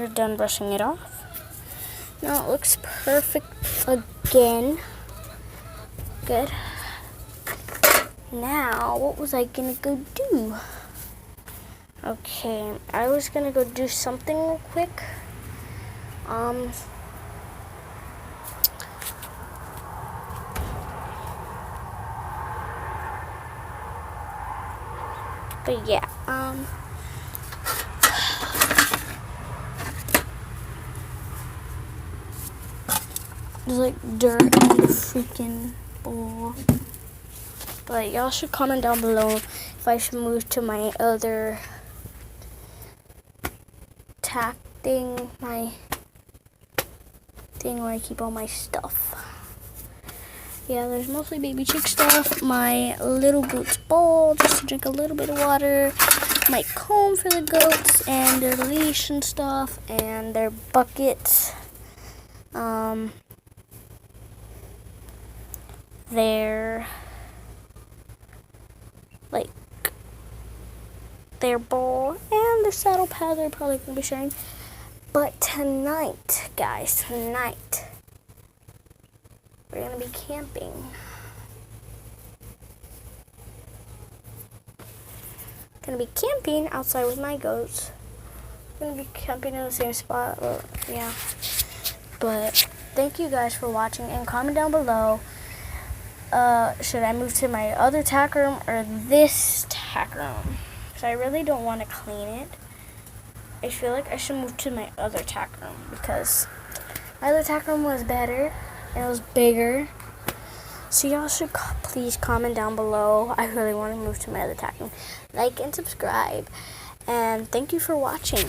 You're done brushing it off. Now it looks perfect again. Good. Now, what was I gonna go do? Okay, I was gonna go do something real quick. But yeah, there's like dirt in the freaking bowl. But y'all should comment down below if I should move to my other tack thing, my thing where I keep all my stuff. Yeah, there's mostly baby chick stuff, my little goat's bowl just to drink a little bit of water, my comb for the goats, and their leash and stuff, and their buckets, their bowl, and their saddle pad they're probably going to be sharing. But tonight, guys, tonight, we're going to be camping. Going to be camping outside with my goats. Going to be camping in the same spot. Yeah. But thank you guys for watching, and comment down below. Should I move to my other tack room or this tack room? Because I really don't want to clean it. I feel like I should move to my other tack room because my other tack room was better and it was bigger. So y'all should please comment down below. I really want to move to my other tack room. Like and subscribe. And thank you for watching.